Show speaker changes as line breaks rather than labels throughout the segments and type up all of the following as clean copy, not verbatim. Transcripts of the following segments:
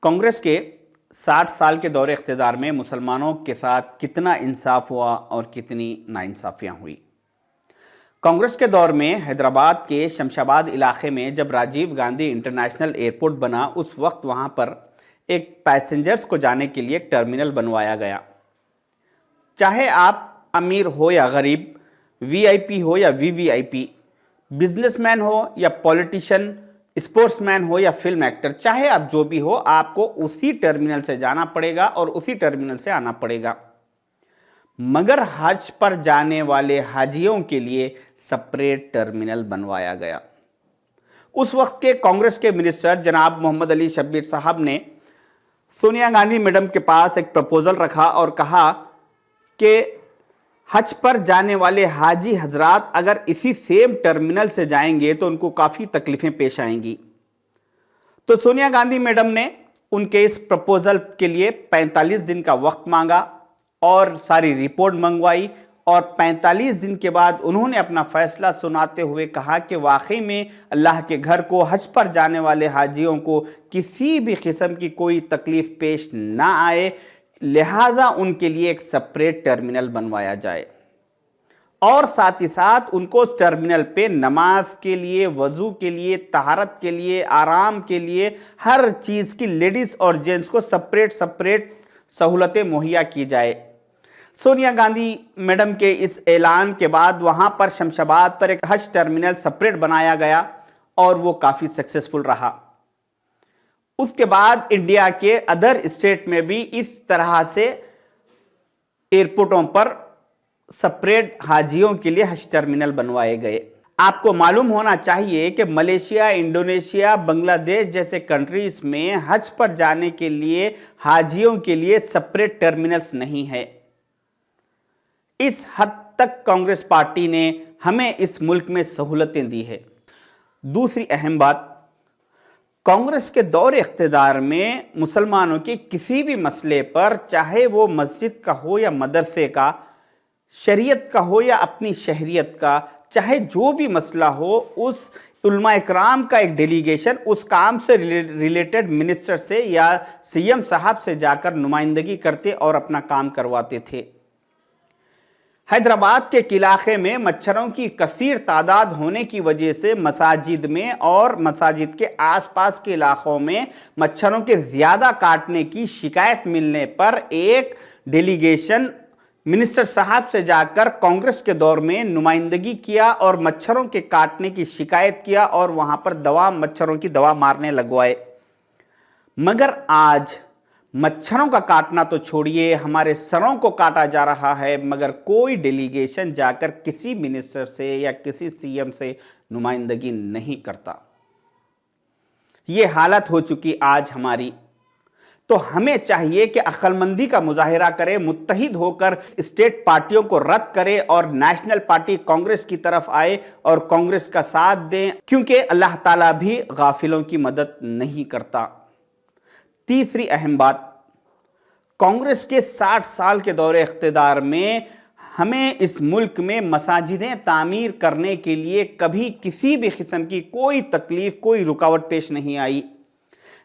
कांग्रेस के 60 साल के दौरे इख्तिदार में मुसलमानों के साथ कितना इंसाफ हुआ और कितनी नाइंसाफियां हुई। कांग्रेस के दौर में हैदराबाद के शमशाबाद इलाके में जब राजीव गांधी इंटरनेशनल एयरपोर्ट बना, उस वक्त वहां पर एक पैसेंजर्स को जाने के लिए एक टर्मिनल बनवाया गया। चाहे आप अमीर हो या गरीब, वीआईपी हो या वीवीआईपी, बिजनेसमैन हो या पॉलिटिशियन, स्पोर्ट्समैन हो या फिल्म एक्टर, चाहे आप जो भी हो, आपको उसी टर्मिनल से जाना पड़ेगा और उसी टर्मिनल से आना पड़ेगा। मगर हज पर जाने वाले हाजियों के लिए सेपरेट टर्मिनल बनवाया गया। उस वक्त के कांग्रेस के मिनिस्टर जनाब मोहम्मद अली शब्बीर साहब ने सोनिया गांधी मैडम के पास एक प्रपोजल रखा और कहा कि हज पर जाने वाले हाजी हजरात अगर इसी सेम टर्मिनल से जाएंगे तो उनको काफ़ी तकलीफ़ें पेश आएंगी। तो सोनिया गांधी मैडम ने उनके इस प्रपोजल के लिए 45 दिन का वक्त मांगा और सारी रिपोर्ट मंगवाई, और 45 दिन के बाद उन्होंने अपना फैसला सुनाते हुए कहा कि वाकई में अल्लाह के घर को हज पर जाने वाले हाजियों को किसी भी किस्म की कोई तकलीफ़ पेश ना आए, लिहाजा उनके लिए एक सेपरेट टर्मिनल बनवाया जाए और साथ ही साथ उनको उस टर्मिनल पे नमाज के लिए, वज़ू के लिए, तहारत के लिए, आराम के लिए, हर चीज़ की लेडीज़ और जेंट्स को सेपरेट सहूलतें मुहैया की जाए। सोनिया गांधी मैडम के इस ऐलान के बाद वहाँ पर शमशाबाद पर एक हज टर्मिनल सेपरेट बनाया गया और वो काफ़ी सक्सेसफुल रहा। उसके बाद इंडिया के अदर स्टेट में भी इस तरह से एयरपोर्टों पर सेपरेट हाजियों के लिए हज टर्मिनल बनवाए गए। आपको मालूम होना चाहिए कि मलेशिया, इंडोनेशिया, बांग्लादेश जैसे कंट्रीज में हज पर जाने के लिए हाजियों के लिए सेपरेट टर्मिनल्स नहीं है। इस हद तक कांग्रेस पार्टी ने हमें इस मुल्क में सहूलतें दी है। दूसरी अहम बात, कांग्रेस के दौरे इख्तिदार में मुसलमानों के किसी भी मसले पर, चाहे वो मस्जिद का हो या मदरसे का, शरीयत का हो या अपनी शहरियत का, चाहे जो भी मसला हो, उस उलमा इकराम का एक डेलीगेशन उस काम से रिलेटेड मिनिस्टर से या सीएम साहब से जाकर नुमाइंदगी करते और अपना काम करवाते थे। हैदराबाद के इलाके में मच्छरों की कसीर तादाद होने की वजह से मसाजिद में और मसाजिद के आसपास के इलाकों में मच्छरों के ज़्यादा काटने की शिकायत मिलने पर एक डेलीगेशन मिनिस्टर साहब से जाकर कांग्रेस के दौर में नुमाइंदगी किया और मच्छरों के काटने की शिकायत किया और वहां पर मच्छरों की दवा मारने लगवाए। मगर आज मच्छरों का काटना तो छोड़िए, हमारे सरों को काटा जा रहा है, मगर कोई डेलीगेशन जाकर किसी मिनिस्टर से या किसी सीएम से नुमाइंदगी नहीं करता। ये हालत हो चुकी आज हमारी। तो हमें चाहिए कि अक्लमंदी का मुजाहिरा करें, मुत्तहिद होकर स्टेट पार्टियों को रद्द करें और नेशनल पार्टी कांग्रेस की तरफ आए और कांग्रेस का साथ दें, क्योंकि अल्लाह ताला भी गाफिलों की मदद नहीं करता। तीसरी अहम बात, कांग्रेस के 60 साल के दौरे इख्तिदार में हमें इस मुल्क में मसाजिदें तामीर करने के लिए कभी किसी भी किस्म की कोई तकलीफ, कोई रुकावट पेश नहीं आई,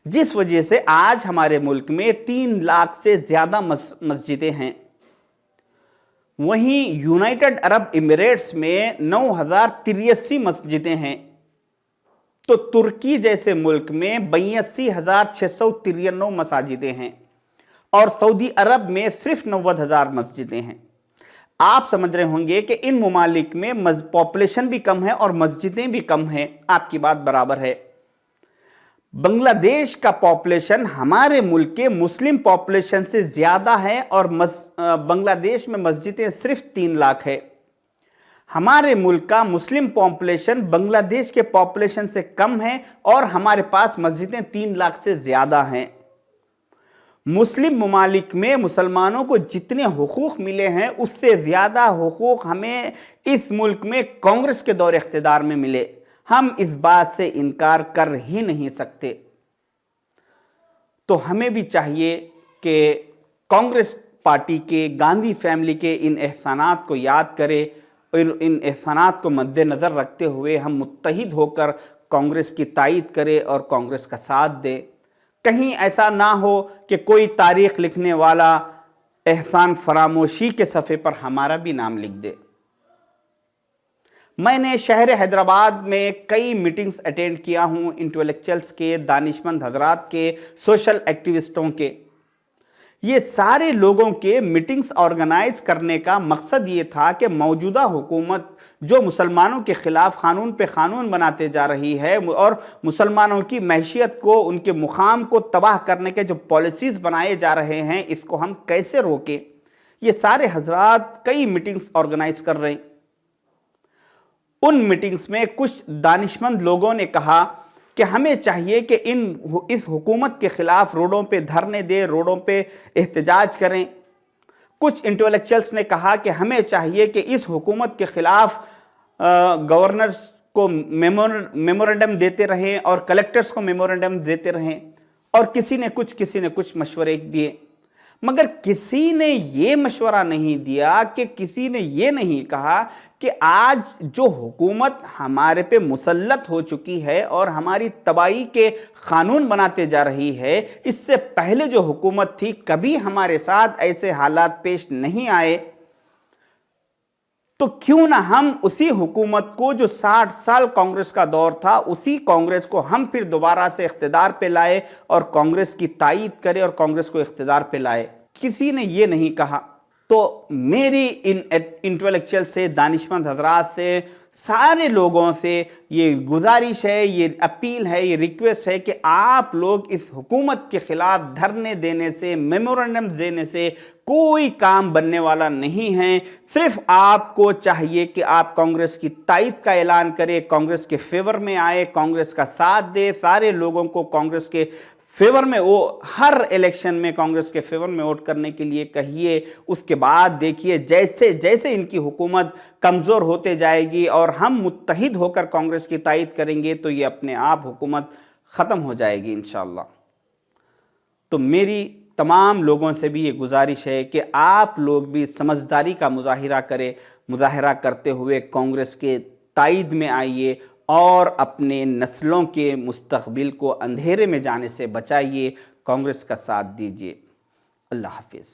जिस वजह से आज हमारे मुल्क में 3 लाख से ज़्यादा मस्जिदें हैं। वहीं यूनाइटेड अरब एमिरेट्स में 9,083 मस्जिदें हैं। तो तुर्की जैसे मुल्क में 82,693 मसाजिदें हैं और सऊदी अरब में सिर्फ 90,000 मस्जिदें हैं। आप समझ रहे होंगे कि इन ममालिक में पॉपुलेशन भी कम है और मस्जिदें भी कम हैं। आपकी बात बराबर है। बांग्लादेश का पॉपुलेशन हमारे मुल्क के मुस्लिम पॉपुलेशन से ज़्यादा है और बांग्लादेश में मस्जिदें सिर्फ 3 लाख है। हमारे मुल्क का मुस्लिम पॉपुलेशन बांग्लादेश के पॉपुलेशन से कम है और हमारे पास मस्जिदें 3 लाख से ज़्यादा हैं। मुस्लिम ममालिक में मुसलमानों को जितने हुकूक मिले हैं उससे ज़्यादा हुकूक हमें इस मुल्क में कांग्रेस के दौर इख्तिदार में मिले। हम इस बात से इनकार कर ही नहीं सकते। तो हमें भी चाहिए कि कांग्रेस पार्टी के, गांधी फैमिली के इन एहसानात को याद करें और इन एहसानात को मद्देनज़र रखते हुए हम मुत्तहिद होकर कांग्रेस की तायीद करें और कांग्रेस का साथ दें। कहीं ऐसा ना हो कि कोई तारीख लिखने वाला एहसान फरामोशी के सफ़े पर हमारा भी नाम लिख दे। मैंने शहर हैदराबाद में कई मीटिंग्स अटेंड किया हूँ, इंटेलेक्चुअल्स के, दानिशमंद हजरात के, सोशल एक्टिविस्टों के। ये सारे लोगों के मीटिंग्स ऑर्गेनाइज करने का मकसद ये था कि मौजूदा हुकूमत जो मुसलमानों के ख़िलाफ़ क़ानून पे क़ानून बनाते जा रही है और मुसलमानों की मैशियत को, उनके मुकाम को तबाह करने के जो पॉलिसीज़ बनाए जा रहे हैं, इसको हम कैसे रोकें। ये सारे हजरात कई मीटिंग्स ऑर्गेनाइज कर रहे हैं। उन मीटिंग्स में कुछ दानिशमंद लोगों ने कहा कि हमें चाहिए कि इस हुकूमत के ख़िलाफ़ रोडों पे धरने दें, रोडों पे एहतजाज करें। कुछ इंटेलेक्चुअल्स ने कहा कि हमें चाहिए कि इस हुकूमत के ख़िलाफ़ गवर्नर को मेमोरेंडम देते रहें और कलेक्टर्स को मेमोरेंडम देते रहें, और किसी ने कुछ मशवरे दिए। मगर किसी ने ये मशवरा नहीं दिया, कि किसी ने ये नहीं कहा कि आज जो हुकूमत हमारे पे मुसल्लत हो चुकी है और हमारी तबाही के कानून बनाते जा रही है, इससे पहले जो हुकूमत थी कभी हमारे साथ ऐसे हालात पेश नहीं आए, तो क्यों ना हम उसी हुकूमत को, जो 60 साल कांग्रेस का दौर था, उसी कांग्रेस को हम फिर दोबारा से इख्तिदार पे लाए और कांग्रेस की तायीद करें और कांग्रेस को इख्तिदार पे लाए। किसी ने ये नहीं कहा। तो मेरी इन इंटेलेक्चुअल से, दानिशमंद हजरात से, सारे लोगों से ये गुजारिश है, ये अपील है, ये रिक्वेस्ट है कि आप लोग इस हुकूमत के ख़िलाफ़ धरने देने से, मेमोरेंडम देने से कोई काम बनने वाला नहीं है। सिर्फ आपको चाहिए कि आप कांग्रेस की तायीद का ऐलान करें, कांग्रेस के फेवर में आए, कांग्रेस का साथ दे, सारे लोगों को कांग्रेस के फेवर में, वो हर इलेक्शन में कांग्रेस के फेवर में वोट करने के लिए कहिए। उसके बाद देखिए जैसे जैसे इनकी हुकूमत कमज़ोर होते जाएगी और हम मुत्तहिद होकर कांग्रेस की तायीद करेंगे, तो ये अपने आप हुकूमत ख़त्म हो जाएगी इंशाअल्लाह। तो मेरी तमाम लोगों से भी ये गुजारिश है कि आप लोग भी समझदारी का मुजाहिरा करें, मुजाहिरा करते हुए कांग्रेस के तायीद में आइए और अपने नस्लों के मुस्तक़बिल को अंधेरे में जाने से बचाइए, कांग्रेस का साथ दीजिए। अल्लाह हाफ़िज़।